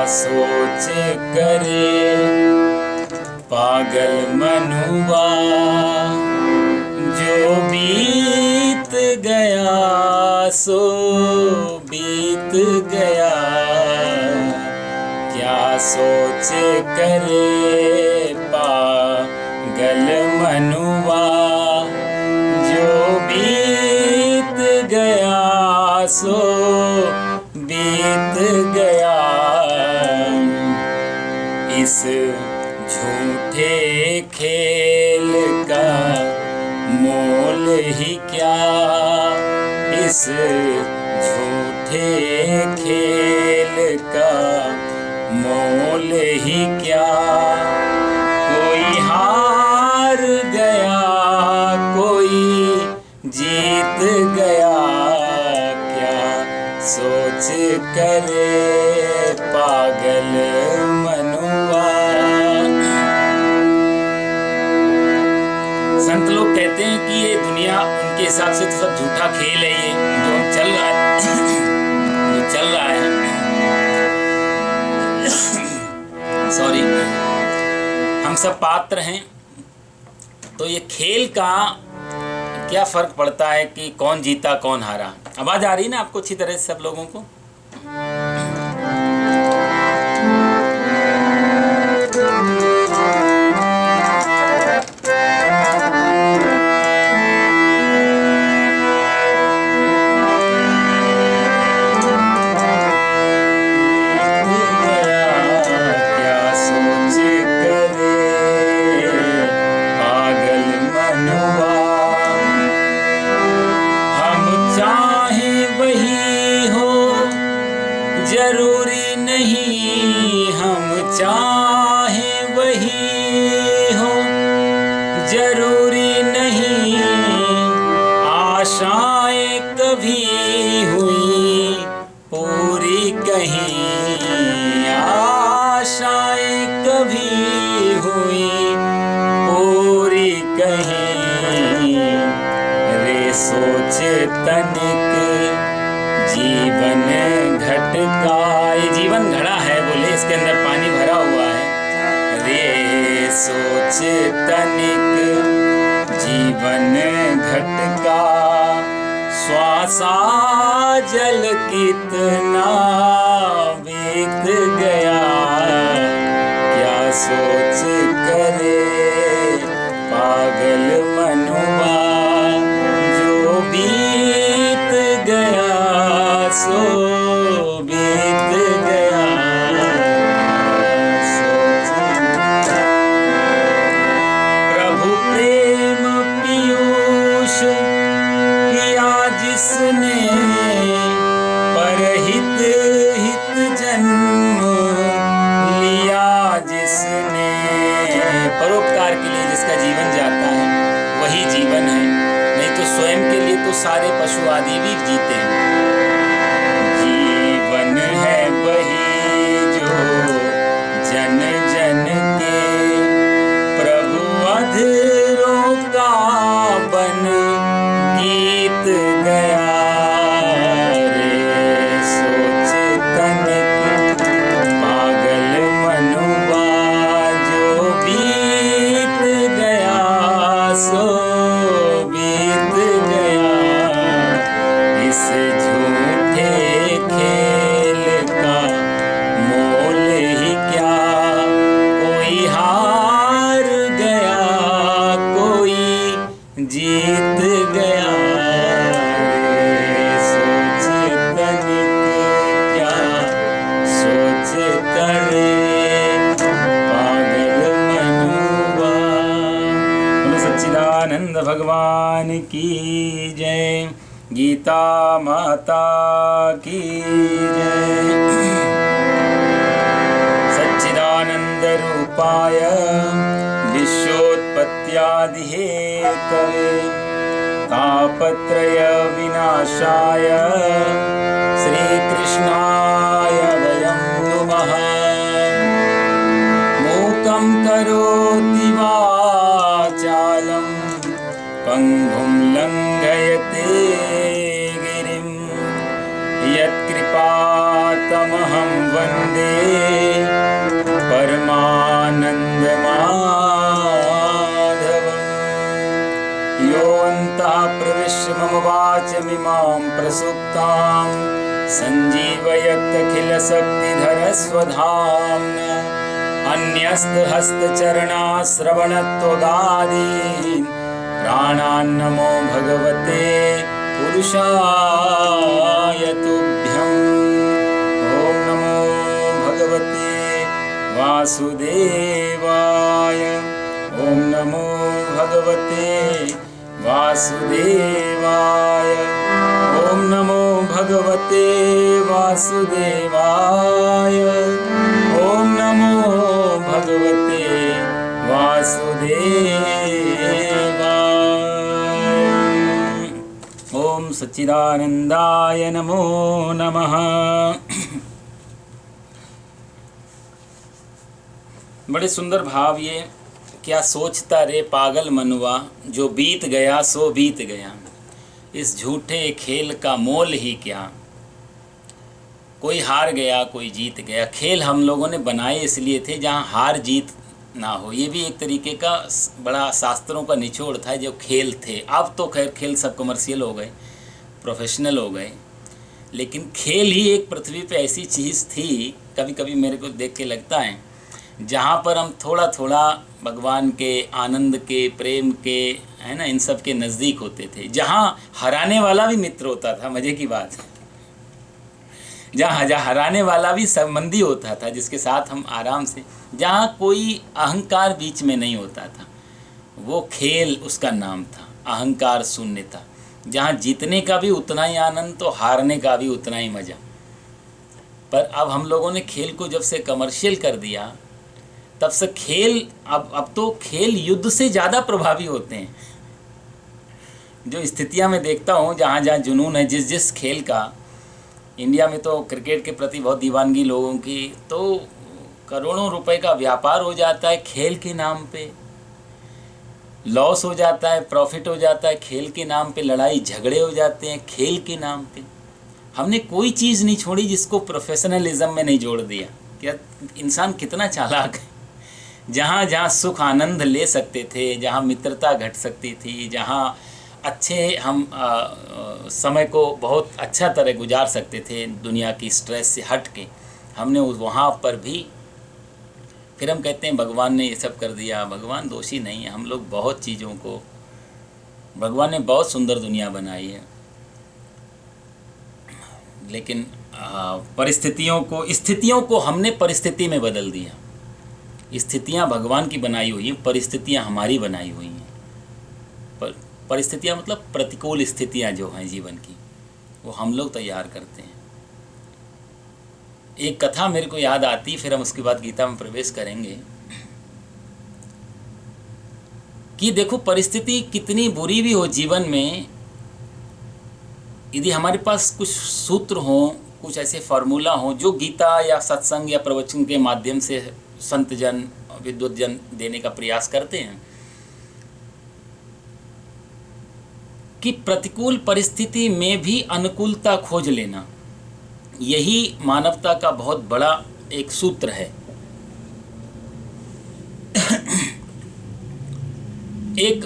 सोच करे पागल मनुआ, जो बीत गया सो बीत गया। क्या सोच करे पागल मनुआ, जो बीत गया सो बीत गया। इस झूठे खेल का मोल ही क्या, इस झूठे खेल का मोल ही क्या। कोई हार गया कोई जीत गया, क्या सोच करे पागल मनुआ। संत लोग कहते हैं कि ये दुनिया उनके हिसाब से तो सब झूठा खेल है, ये जो चल रहा है जो चल रहा है सॉरी, हम सब पात्र हैं। तो ये खेल का क्या फर्क पड़ता है कि कौन जीता कौन हारा। आवाज आ रही है ना आपको अच्छी तरह से सब लोगों को? जरूरी नहीं हम चाहें वही हो, जरूरी नहीं आशाएं कभी हुई पूरी कहीं, आशाएं कभी हुई पूरी कहीं। रे सोच तनिक जीवन घटका, ये जीवन घड़ा है बोले, इसके अंदर पानी भरा हुआ है। रे सोच तनिक जीवन घटका, श्वासा जल कितना बीत गया। क्या सोच करे पागल मनुआ, जो बीत गया सो बीत गया। प्रभु प्रेम पीयूष पिया जिसने, परहित हित जन्म लिया जिसने। परोपकार के लिए जिसका जीवन जाता है वही जीवन है, नहीं तो स्वयं के लिए तो सारे पशु आदि भी जीते हैं। जीवन है वही जो जन जन के प्रभु अधरों का बन गीत गया। रे सोच तनिक पागल मनुआ, जो बीत गया सो बीत गया। इस झूठे खेल का मोल ही क्या, कोई हार गया कोई जीत गया। सोच तनिक क्या सोच करे पागल मनुआ। बोलो सच्चिदानंद भगवान की जय, गीता माता की जय। सच्चिदानंद रूपाय विश्वोत्पत्त्यादि हेतवे, तापत्रय विनाशाय श्रीकृष्णाय वयं नुमः। मूकं करोति वाचालं पङ्गुं लङ्घयते गिरिं, यत् यत्कृपातमहं वन्दे परमानन्दमाधवम्। योऽन्तः प्रविश्य मम वाचमिमां प्रसुप्तां सञ्जीवयत्यखिलशक्तिधरस्वधाम्ना। अन्यस्तहस्तचरणाश्रवणत्वगादीन् प्राणान्नमो भगवते पुरुषाय तुभ्यम्। ॐ नमो भगवते वासुदेवाय। ॐ नमो भगवते वासुदेवाय। ॐ नमो भगवते वासुदेवाय। ॐ नमो भगवते वासुदेवाय। ओम सच्चिदानंदाय नमो नमः। बड़े सुंदर भाव ये। क्या सोचता रे पागल मनुआ, जो बीत गया सो बीत गया, इस झूठे खेल का मोल ही क्या। कोई हार गया कोई जीत गया। खेल हम लोगों ने बनाए इसलिए थे जहाँ हार जीत ना हो। ये भी एक तरीके का बड़ा शास्त्रों का निचोड़ था जो खेल थे। अब तो खैर खेल सब कमर्शियल हो गए, प्रोफेशनल हो गए, लेकिन खेल ही एक पृथ्वी पे ऐसी चीज़ थी, कभी कभी मेरे को देख के लगता है, जहाँ पर हम थोड़ा थोड़ा भगवान के आनंद के प्रेम के, है ना, इन सब के नज़दीक होते थे। जहाँ हराने वाला भी मित्र होता था, मज़े की बात, जहाँ हराने वाला भी संबंधी होता था जिसके साथ हम आराम से, जहाँ कोई अहंकार बीच में नहीं होता था, वो खेल उसका नाम था। अहंकार शून्य था, जहाँ जीतने का भी उतना ही आनंद तो हारने का भी उतना ही मज़ा। पर अब हम लोगों ने खेल को जब से कमर्शियल कर दिया, तब से खेल अब तो खेल युद्ध से ज़्यादा प्रभावी होते हैं। जो स्थितियाँ मैं देखता हूँ, जहाँ जहाँ जुनून है जिस खेल का, इंडिया में तो क्रिकेट के प्रति बहुत दीवानगी लोगों की, तो करोड़ों रुपए का व्यापार हो जाता है खेल के नाम पे। लॉस हो जाता है, प्रॉफिट हो जाता है खेल के नाम पे, लड़ाई झगड़े हो जाते हैं खेल के नाम पे। हमने कोई चीज़ नहीं छोड़ी जिसको प्रोफेशनलिज्म में नहीं जोड़ दिया। क्या इंसान कितना चालाक है। जहाँ जहाँ सुख आनंद ले सकते थे, जहाँ मित्रता घट सकती थी, जहाँ अच्छे हम समय को बहुत अच्छा तरह गुजार सकते थे दुनिया की स्ट्रेस से हट के, हमने वहाँ पर भी, फिर हम कहते हैं भगवान ने ये सब कर दिया। भगवान दोषी नहीं है। हम लोग बहुत चीज़ों को, भगवान ने बहुत सुंदर दुनिया बनाई है, लेकिन स्थितियों को हमने परिस्थिति में बदल दिया। स्थितियाँ भगवान की बनाई हुई हैं, परिस्थितियाँ हमारी बनाई हुई हैं। परिस्थितियाँ मतलब प्रतिकूल स्थितियाँ जो हैं जीवन की, वो हम लोग तैयार करते हैं। एक कथा मेरे को याद आती, फिर हम उसके बाद गीता में प्रवेश करेंगे, कि देखो परिस्थिति कितनी बुरी भी हो जीवन में, यदि हमारे पास कुछ सूत्र हों, कुछ ऐसे फार्मूला हों जो गीता या सत्संग या प्रवचन के माध्यम से संत जन, विद्वत जन देने का प्रयास करते हैं, कि प्रतिकूल परिस्थिति में भी अनुकूलता खोज लेना, यही मानवता का बहुत बड़ा एक सूत्र है। एक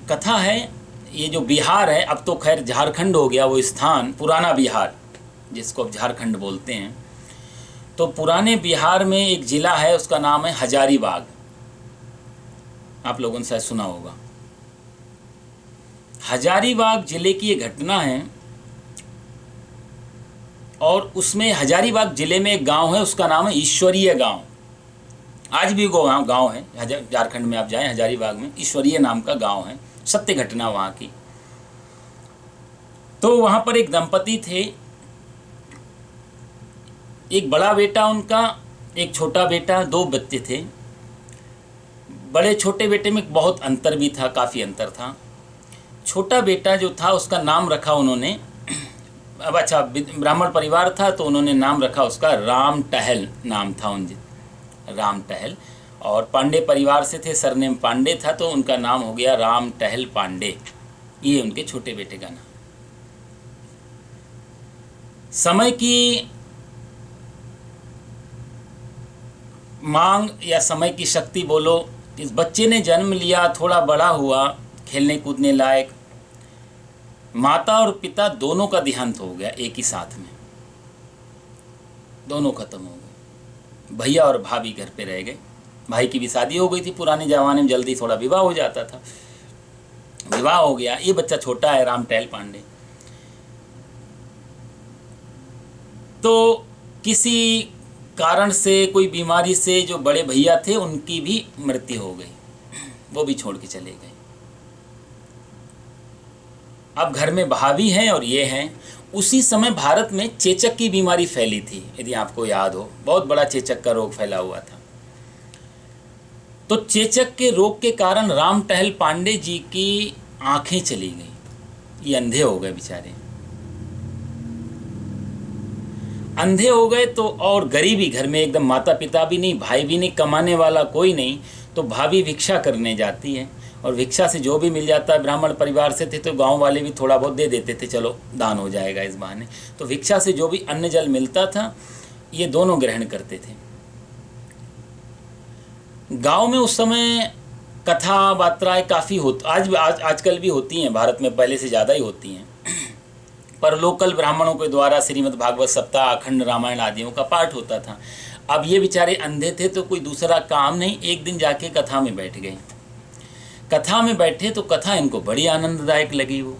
कथा है, ये जो बिहार है, अब तो खैर झारखंड हो गया वो स्थान, पुराना बिहार जिसको अब झारखंड बोलते हैं। तो पुराने बिहार में एक ज़िला है, उसका नाम है हजारीबाग। आप लोगों ने शायद सुना होगा। हजारीबाग ज़िले की ये घटना है, और उसमें हजारीबाग ज़िले में एक गांव है, उसका नाम है ईश्वरीय गांव। आज भी वो गांव है, झारखंड में आप जाएं हजारीबाग में ईश्वरीय नाम का गांव है। सत्य घटना वहाँ की। तो वहाँ पर एक दंपति थे, एक बड़ा बेटा उनका, एक छोटा बेटा, 2 बच्चे थे। बड़े छोटे बेटे में बहुत अंतर भी था, काफ़ी अंतर था। छोटा बेटा जो था उसका नाम रखा उन्होंने, अब अच्छा ब्राह्मण परिवार था तो उन्होंने नाम रखा उसका राम टहल नाम था राम टहल। और पांडे परिवार से थे, सरनेम पांडे था, तो उनका नाम हो गया राम टहल पांडे। ये उनके छोटे बेटे का नाम। समय की मांग या समय की शक्ति बोलो, इस बच्चे ने जन्म लिया, थोड़ा बड़ा हुआ, खेलने कूदने लायक, माता और पिता दोनों का देहांत हो गया एक ही साथ में, दोनों खत्म हो गए। भैया और भाभी घर पे रह गए। भाई की भी शादी हो गई थी, पुराने जमाने में जल्दी थोड़ा विवाह हो जाता था, विवाह हो गया। ये बच्चा छोटा है, रामटहल पांडे। तो किसी कारण से, कोई बीमारी से जो बड़े भैया थे उनकी भी मृत्यु हो गई, वो भी छोड़ के चले गए। अब घर में भाभी हैं और ये हैं। उसी समय भारत में चेचक की बीमारी फैली थी, यदि आपको याद हो, बहुत बड़ा चेचक का रोग फैला हुआ था। तो चेचक के रोग के कारण रामटहल पांडे जी की आंखें चली गई, ये अंधे हो गए बेचारे। अंधे हो गए तो, और गरीबी घर में एकदम, माता पिता भी नहीं, भाई भी नहीं, कमाने वाला कोई नहीं। तो भाभी भिक्षा करने जाती है, और भिक्षा से जो भी मिल जाता है, ब्राह्मण परिवार से थे तो गांव वाले भी थोड़ा बहुत दे देते थे, चलो दान हो जाएगा इस बहाने। तो भिक्षा से जो भी अन्न जल मिलता था ये दोनों ग्रहण करते थे। गांव में उस समय कथा बात्राएं काफ़ी आजकल भी होती हैं, भारत में पहले से ज़्यादा ही होती हैं, पर लोकल ब्राह्मणों के द्वारा श्रीमद् भागवत सप्ताह, अखंड रामायण आदियों का पाठ होता था। अब ये बेचारे अंधे थे तो कोई दूसरा काम नहीं, एक दिन जाके कथा में बैठ गए। कथा में बैठे तो कथा इनको बड़ी आनंददायक लगी वो।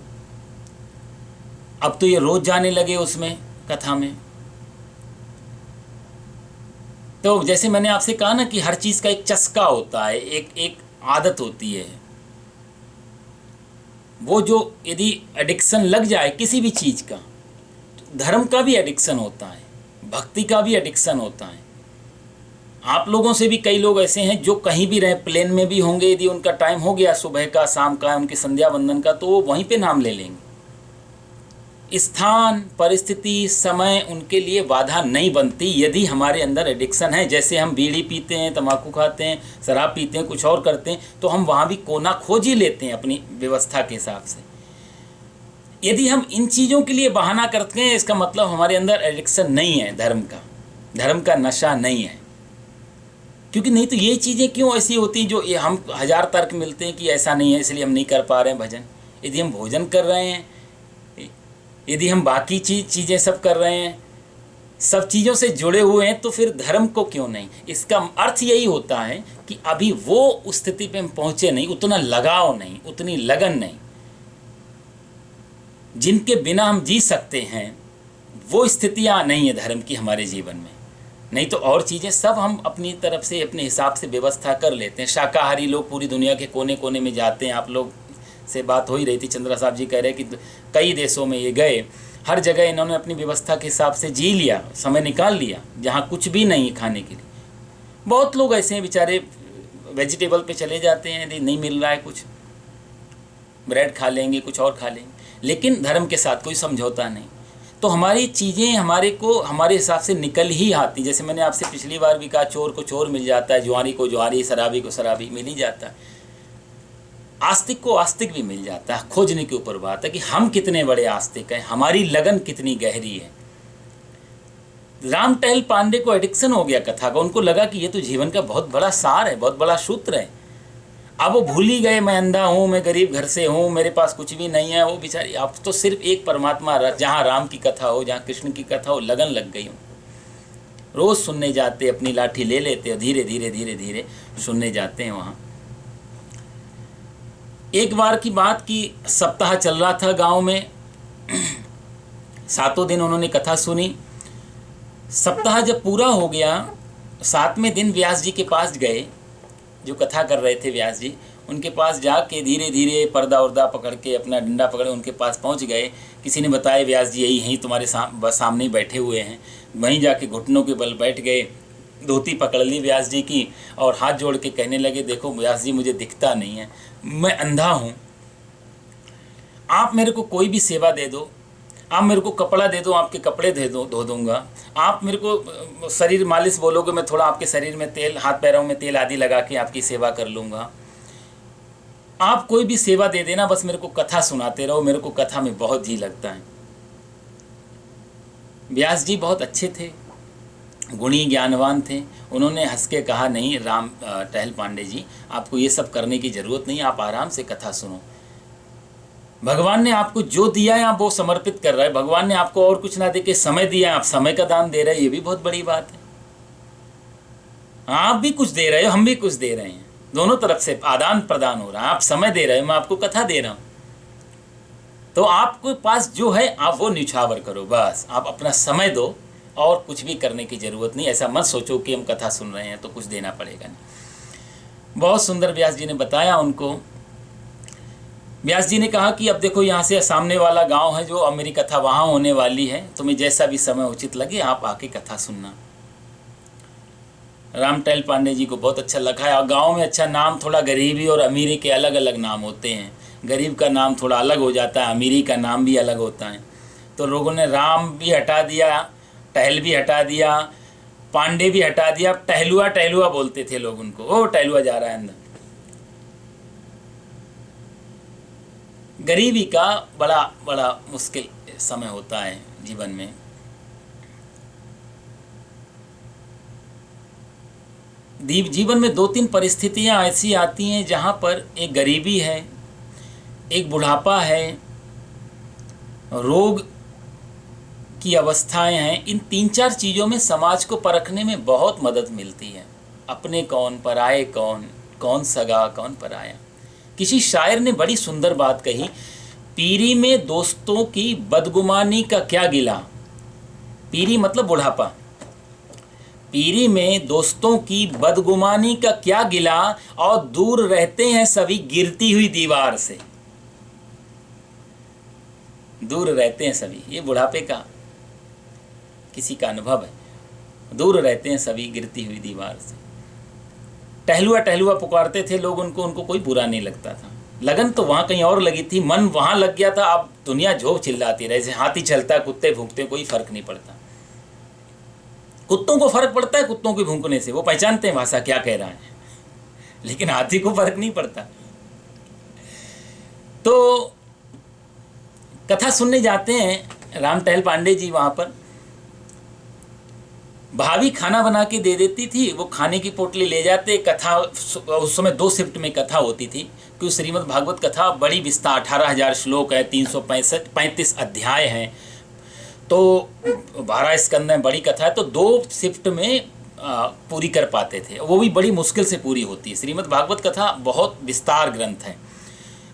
अब तो ये रोज जाने लगे उसमें, कथा में। तो जैसे मैंने आपसे कहा ना कि हर चीज़ का एक चस्का होता है, एक आदत होती है। वो जो यदि एडिक्शन लग जाए किसी भी चीज़ का, धर्म का भी एडिक्शन होता है, भक्ति का भी एडिक्शन होता है। आप लोगों से भी कई लोग ऐसे हैं जो कहीं भी रहे, प्लेन में भी होंगे, यदि उनका टाइम हो गया सुबह का, शाम का, उनकी संध्या वंदन का, तो वो वहीं पे नाम ले लेंगे। स्थान, परिस्थिति, समय उनके लिए बाधा नहीं बनती यदि हमारे अंदर एडिक्शन है। जैसे हम बीड़ी पीते हैं, तम्बाकू खाते हैं, शराब पीते हैं, कुछ और करते हैं, तो हम वहाँ भी कोना खोज ही लेते हैं अपनी व्यवस्था के हिसाब से। यदि हम इन चीज़ों के लिए बहाना करते हैं, इसका मतलब हमारे अंदर एडिक्शन नहीं है, धर्म का नशा नहीं है। क्योंकि नहीं तो ये चीज़ें क्यों ऐसी होती जो ये हम हज़ार तर्क मिलते हैं कि ऐसा नहीं है इसलिए हम नहीं कर पा रहे हैं भजन। यदि हम भोजन कर रहे हैं, यदि हम बाकी चीज़ें सब कर रहे हैं, सब चीज़ों से जुड़े हुए हैं, तो फिर धर्म को क्यों नहीं। इसका अर्थ यही होता है कि अभी वो उस स्थिति पे हम पहुँचे नहीं, उतना लगाव नहीं, उतनी लगन नहीं, जिनके बिना हम जी सकते हैं, वो स्थितियाँ नहीं है धर्म की हमारे जीवन में। नहीं तो और चीज़ें सब हम अपनी तरफ से अपने हिसाब से व्यवस्था कर लेते हैं। शाकाहारी लोग पूरी दुनिया के कोने कोने में जाते हैं। आप लोग से बात हो ही रही थी, चंद्रा साहब जी कह रहे हैं कि कई देशों में ये गए, हर जगह इन्होंने अपनी व्यवस्था के हिसाब से जी लिया, समय निकाल लिया, जहाँ कुछ भी नहीं है खाने के लिए। बहुत लोग ऐसे हैं बेचारे, वेजिटेबल पे चले जाते हैं, यदि नहीं मिल रहा है कुछ, ब्रेड खा लेंगे, कुछ और खा लेंगे, लेकिन धर्म के साथ कोई समझौता नहीं। तो हमारी चीज़ें हमारे हिसाब से निकल ही आती। जैसे मैंने आपसे पिछली बार भी कहा, चोर को चोर मिल जाता है, जुआरी को जुआरी, शराबी को शराबी मिल ही जाता है, आस्तिक को आस्तिक भी मिल जाता है। खोजने के ऊपर बात है कि हम कितने बड़े आस्तिक हैं, हमारी लगन कितनी गहरी है। रामटहल पांडे को एडिक्शन हो गया कथा का, उनको लगा कि ये तो जीवन का बहुत बड़ा सार है, बहुत बड़ा सूत्र है। अब वो भूल ही गए, मैं अंधा हूँ, मैं गरीब घर से हूँ, मेरे पास कुछ भी नहीं है। वो बेचारी, अब तो सिर्फ एक परमात्मा, जहाँ राम की कथा हो, जहाँ कृष्ण की कथा हो, लगन लग गई हूँ। रोज़ सुनने जाते, अपनी लाठी ले लेते और धीरे धीरे धीरे धीरे सुनने जाते हैं वहाँ। एक बार की बात की, सप्ताह चल रहा था गांव में, 7 दिन उन्होंने कथा सुनी। सप्ताह जब पूरा हो गया, 7वें दिन व्यास जी के पास गए, जो कथा कर रहे थे व्यास जी, उनके पास जाके धीरे धीरे पर्दा उर्दा पकड़ के, अपना डंडा पकड़े उनके पास पहुंच गए। किसी ने बताया व्यास जी यही तुम्हारे सामने ही बैठे हुए हैं। वहीं जाके घुटनों के बल बैठ गए, धोती पकड़ ली व्यास जी की और हाथ जोड़ के कहने लगे, देखो व्यास जी, मुझे दिखता नहीं है, मैं अंधा हूँ, आप मेरे को कोई भी सेवा दे दो, आप मेरे को कपड़ा दे दो, आपके कपड़े धो दूंगा, आप मेरे को शरीर मालिश बोलोगे, मैं थोड़ा आपके शरीर में तेल, हाथ पैरों में तेल आदि लगा के आपकी सेवा कर लूँगा, आप कोई भी सेवा दे देना, बस मेरे को कथा सुनाते रहो, मेरे को कथा में बहुत जी लगता है। व्यास जी बहुत अच्छे थे, गुणी ज्ञानवान थे। उन्होंने हंस के कहा, नहीं राम टहल पांडे जी, आपको ये सब करने की ज़रूरत नहीं, आप आराम से कथा सुनो। भगवान ने आपको जो दिया है आप वो समर्पित कर रहे हैं। भगवान ने आपको और कुछ ना दे के समय दिया है, आप समय का दान दे रहे हैं, ये भी बहुत बड़ी बात है। आप भी कुछ दे रहे हो, हम भी कुछ दे रहे हैं, दोनों तरफ से आदान प्रदान हो रहा है। आप समय दे रहे हो, मैं आपको कथा दे रहा हूँ। तो आपके पास जो है आप वो न्यौछावर करो, बस आप अपना समय दो और कुछ भी करने की ज़रूरत नहीं। ऐसा मत सोचो कि हम कथा सुन रहे हैं तो कुछ देना पड़ेगा नहीं। बहुत सुंदर व्यास जी ने बताया उनको। व्यास जी ने कहा कि अब देखो यहाँ से सामने वाला गांव है जो, अब मेरी कथा वहाँ होने वाली है, तुम्हें जैसा भी समय उचित लगे आप आके कथा सुनना। राम टहल पांडे जी को बहुत अच्छा लगा है। और गाँव में अच्छा नाम, थोड़ा गरीबी और अमीरी के अलग अलग नाम होते हैं। गरीब का नाम थोड़ा अलग हो जाता है, अमीरी का नाम भी अलग होता है। तो लोगों ने राम भी हटा दिया, टहल भी हटा दिया, पांडे भी हटा दिया। टहलुआ टहलुआ बोलते थे लोग उनको, ओ टहलुआ जा रहा है अंदर। गरीबी का बड़ा बड़ा मुश्किल समय होता है जीवन में। जीवन में दो तीन परिस्थितियां ऐसी आती हैं जहां पर एक गरीबी है, एक बुढ़ापा है, रोग की अवस्थाएं हैं। इन तीन चार चीज़ों में समाज को परखने में बहुत मदद मिलती है। अपने कौन, पराये कौन, कौन सगा कौन पराया। किसी शायर ने बड़ी सुंदर बात कही, पीरी में दोस्तों की बदगुमानी का क्या गिला। पीरी मतलब बुढ़ापा। पीरी में दोस्तों की बदगुमानी का क्या गिला, और दूर रहते हैं सभी गिरती हुई दीवार से। दूर रहते हैं सभी, ये बुढ़ापे का किसी का अनुभव है। दूर रहते हैं सभी गिरती हुई दीवार से। टहलुआ टहलुआ पुकारते थे लोग उनको, उनको कोई बुरा नहीं लगता था। लगन तो वहाँ कहीं और लगी थी, मन वहाँ लग गया था। अब दुनिया झोंक चिल्लाती रहे, जैसे हाथी चलता है, कुत्ते भूंकते, कोई फर्क नहीं पड़ता। कुत्तों को फर्क पड़ता है कुत्तों के भूंकने से, वो पहचानते हैं भाषा क्या कह रहा है, लेकिन हाथी को फर्क नहीं पड़ता। तो कथा सुनने जाते हैं राम टहल पांडे जी वहाँ पर। भाभी खाना बना के दे देती थी, वो खाने की पोटली ले जाते। कथा उस समय 2 शिफ्ट में कथा होती थी, क्योंकि श्रीमद् भागवत कथा बड़ी विस्तार, 18,000 श्लोक है, 365 अध्याय हैं, तो 12 स्कंद में बड़ी कथा है। तो 2 शिफ्ट में पूरी कर पाते थे, वो भी बड़ी मुश्किल से पूरी होती है। श्रीमद् भागवत कथा बहुत विस्तार ग्रंथ है।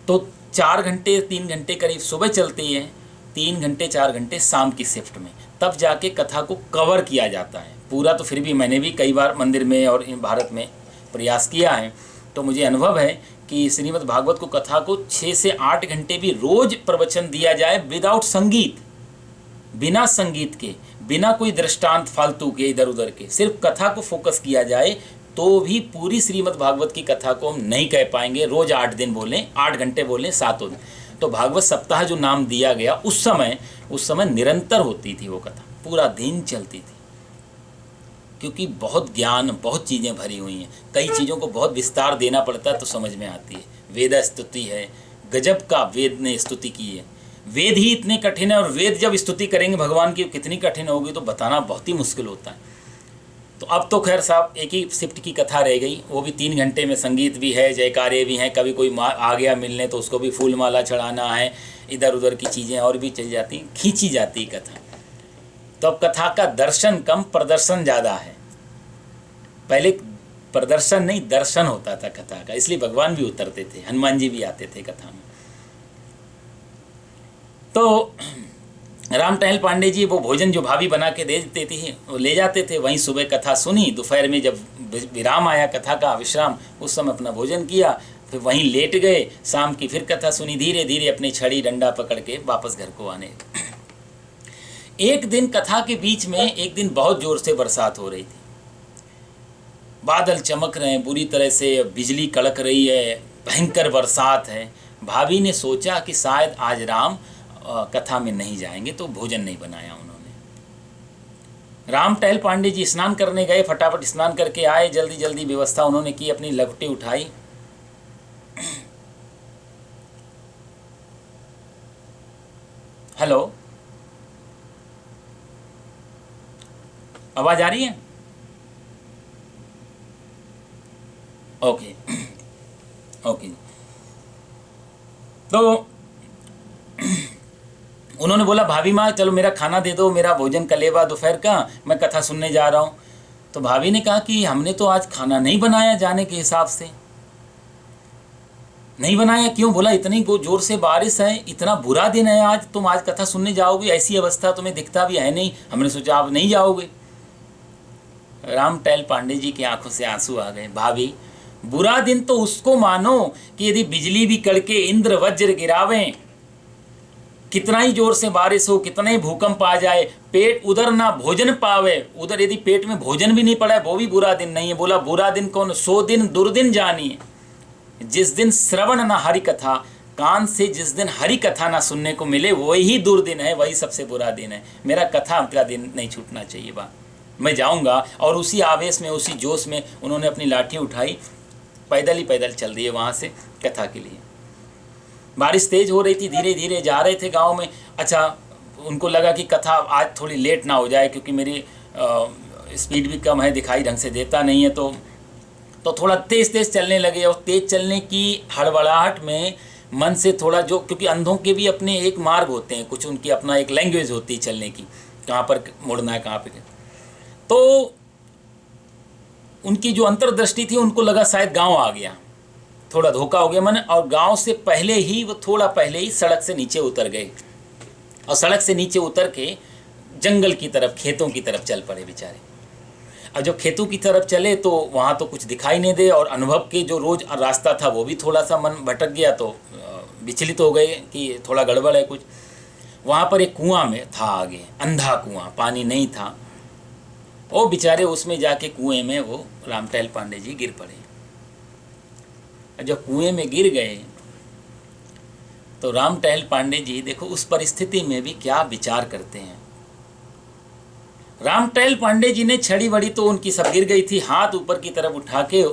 तो 4 घंटे 3 घंटे करीब सुबह चलती है, 3 घंटे 4 घंटे शाम की शिफ्ट में, तब जाके कथा को कवर किया जाता है पूरा। तो फिर भी मैंने भी कई बार मंदिर में और भारत में प्रयास किया है, तो मुझे अनुभव है कि श्रीमद् भागवत को कथा को 6 से 8 घंटे भी रोज प्रवचन दिया जाए, विदाउट संगीत, बिना संगीत के, बिना कोई दृष्टांत फालतू के इधर उधर के, सिर्फ कथा को फोकस किया जाए, तो भी पूरी श्रीमद् भागवत की कथा को हम नहीं कह पाएंगे। रोज 8 दिन बोलें, 8 घंटे बोलें, 7 दिन। तो भागवत सप्ताह जो नाम दिया गया, उस समय निरंतर होती थी वो कथा, पूरा दिन चलती थी, क्योंकि बहुत ज्ञान, बहुत चीज़ें भरी हुई हैं। कई चीज़ों को बहुत विस्तार देना पड़ता है तो समझ में आती है। वेद स्तुति है, गजब का वेद ने स्तुति की है। वेद ही इतने कठिन है, और वेद जब स्तुति करेंगे भगवान की कितनी कठिन होगी तो बताना बहुत ही मुश्किल होता है। तो अब तो खैर साहब एक ही शिफ्ट की कथा रह गई, वो भी 3 घंटे में संगीत भी है, जयकारे भी हैं, कभी कोई आ गया मिलने तो उसको भी फूल माला चढ़ाना है, इधर उधर की चीज़ें और भी चल जाती, खींची जाती कथा। तो अब कथा का दर्शन कम, प्रदर्शन ज़्यादा है। पहले प्रदर्शन नहीं, दर्शन होता था कथा का, इसलिए भगवान भी उतरते थे, हनुमान जी भी आते थे कथा में। तो राम टहल पांडे जी वो भोजन जो भाभी बना के दे देती थी वो ले जाते थे, वहीं सुबह कथा सुनी, दोपहर में जब विराम आया कथा का विश्राम, उस समय अपना भोजन किया, फिर वहीं लेट गए, शाम की फिर कथा सुनी, धीरे धीरे अपनी छड़ी डंडा पकड़ के वापस घर को आने। एक दिन कथा के बीच में एक दिन बहुत जोर से बरसात हो रही थी, बादल चमक रहे हैं बुरी तरह से, बिजली कड़क रही है, भयंकर बरसात है। भाभी ने सोचा कि शायद आज राम कथा में नहीं जाएंगे, तो भोजन नहीं बनाया उन्होंने। राम टहल पांडे जी स्नान करने गए, फटाफट स्नान करके आए, जल्दी जल्दी व्यवस्था उन्होंने की, अपनी लपटी उठाई, हेलो आवाज आ रही है? Okay okay. तो उन्होंने बोला भाभी माँ चलो मेरा खाना दे दो, मेरा भोजन कलेवा दोपहर का, मैं कथा सुनने जा रहा हूँ। तो भाभी ने कहा कि हमने तो आज खाना नहीं बनाया जाने के हिसाब से। नहीं बनाया क्यों? बोला इतनी जोर से बारिश है, इतना बुरा दिन है आज, तुम आज कथा सुनने जाओगे, ऐसी अवस्था तुम्हें दिखता भी है नहीं, हमने सोचा आप नहीं जाओगे। रामटहल पांडे जी की आंखों से आंसू आ गए। भाभी बुरा दिन तो उसको मानो कि यदि बिजली भी कड़के इंद्र वज्र गिरावें, कितना ही जोर से बारिश हो, कितना ही भूकंप आ जाए, पेट उधर ना भोजन पावे, उधर यदि पेट में भोजन भी नहीं पड़ा है वो भी बुरा दिन नहीं है। बोला बुरा दिन कौन? 100 दिन दुर्दिन जानिए, जिस दिन श्रवण ना हरि कथा, कान से जिस दिन हरि कथा ना सुनने को मिले वही दुर्दिन है, वही सबसे बुरा दिन है। मेरा कथा का दिन नहीं छूटना चाहिए बा, मैं जाऊंगा। और उसी आवेश में, उसी जोश में उन्होंने अपनी लाठी उठाई, पैदल ही पैदल चल दिए वहाँ से कथा के लिए। बारिश तेज हो रही थी, धीरे धीरे जा रहे थे गांव में। अच्छा, उनको लगा कि कथा आज थोड़ी लेट ना हो जाए, क्योंकि मेरी स्पीड भी कम है, दिखाई ढंग से देता नहीं है, तो थोड़ा तेज़ तेज़ चलने लगे। और तेज़ चलने की हड़बड़ाहट में मन से थोड़ा, जो क्योंकि अंधों के भी अपने एक मार्ग होते हैं, कुछ उनकी अपना एक लैंग्वेज होती है चलने की, कहाँ पर मुड़ना है, कहाँ पे। तो उनकी जो अंतर्दृष्टि थी, उनको लगा शायद गांव आ गया, थोड़ा धोखा हो गया मन। और गांव से पहले ही वो थोड़ा पहले ही सड़क से नीचे उतर गए, और सड़क से नीचे उतर के जंगल की तरफ, खेतों की तरफ चल पड़े बेचारे। और जब खेतों की तरफ चले तो वहाँ तो कुछ दिखाई नहीं दे, और अनुभव के जो रोज़ रास्ता था वो भी थोड़ा सा मन भटक गया, तो विचलित हो गए कि थोड़ा गड़बड़ है कुछ। वहाँ पर एक कुआं में था आगे, अंधा कुआं, पानी नहीं था। वो बेचारे उसमें जाके कुएं में वो रामटहल पांडे जी गिर पड़े। जब कुएं में गिर गए तो रामटहल पांडे जी देखो उस परिस्थिति में भी क्या विचार करते हैं। रामटहल पांडे जी ने छड़ी वड़ी तो उनकी सब गिर गई थी, हाथ ऊपर की तरफ उठा के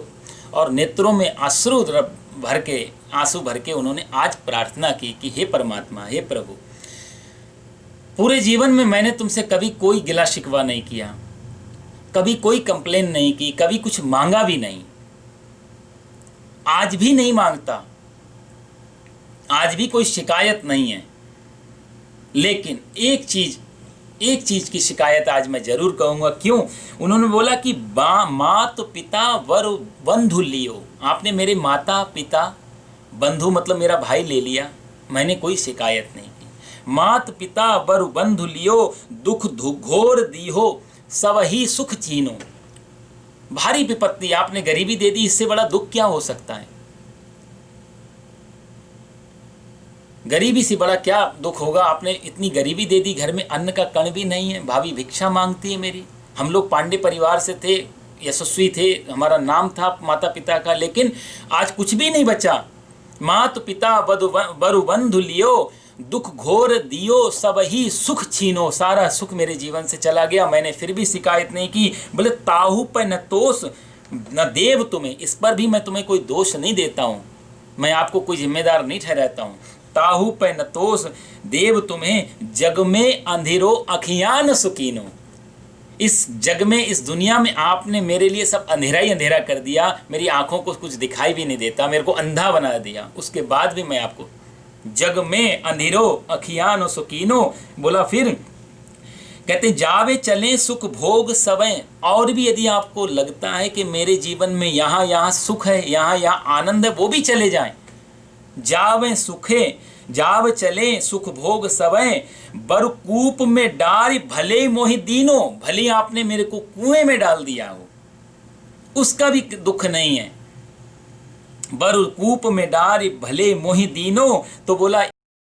और नेत्रों में आंसू भर के उन्होंने आज प्रार्थना की कि हे परमात्मा, हे प्रभु, पूरे जीवन में मैंने तुमसे कभी कोई गिला शिकवा नहीं किया, कभी कोई कंप्लेन नहीं की, कभी कुछ मांगा भी नहीं, आज भी नहीं मांगता, आज भी कोई शिकायत नहीं है। लेकिन एक चीज की शिकायत आज मैं जरूर कहूंगा। क्यों? उन्होंने बोला कि मात पिता वर बंधु लियो, आपने मेरे माता पिता, बंधु मतलब मेरा भाई ले लिया, मैंने कोई शिकायत नहीं की। मात पिता वर बंधु लियो, दुख घोर दीहो, सब ही सुख चीनो। भारी विपत्ति, आपने गरीबी दे दी, इससे बड़ा दुख क्या हो सकता है? गरीबी से बड़ा क्या दुख होगा? आपने इतनी गरीबी दे दी, घर में अन्न का कण भी नहीं है, भाभी भिक्षा मांगती है मेरी। हम लोग पांडे परिवार से थे, यशस्वी थे, हमारा नाम था माता पिता का, लेकिन आज कुछ भी नहीं बचा। मात पिता बरु बंधु लियो, दुख घोर दियो, सब ही सुख छीनो, सारा सुख मेरे जीवन से चला गया, मैंने फिर भी शिकायत नहीं की। बोले ताहू पर न तोष न देव तुम्हें, इस पर भी मैं तुम्हें कोई दोष नहीं देता हूँ, मैं आपको कोई जिम्मेदार नहीं ठहराता हूँ। ताहू पे न तोष देव तुम्हें, जग में अंधेरो अखियान सुकीनो। इस जग में, इस दुनिया में आपने मेरे लिए सब अंधेरा ही अंधेरा कर दिया, मेरी आंखों को कुछ दिखाई भी नहीं देता, मेरे को अंधा बना दिया, उसके बाद भी मैं आपको, जग में अंधेरो अखियान सुकीनो। बोला फिर कहते जावे चले सुख भोग सवै, और भी यदि आपको लगता है कि मेरे जीवन में यहाँ सुख है, यहाँ आनंद है, वो भी चले जाएं। जावे सुखे जाव चले सुख भोग सवै, बर कूप में डारी भले मोहि दीनो, भले आपने मेरे को कुएं में डाल दिया हो, उसका भी दुख नहीं है। बर कूप में डारी भले मोहि दीनो। तो बोला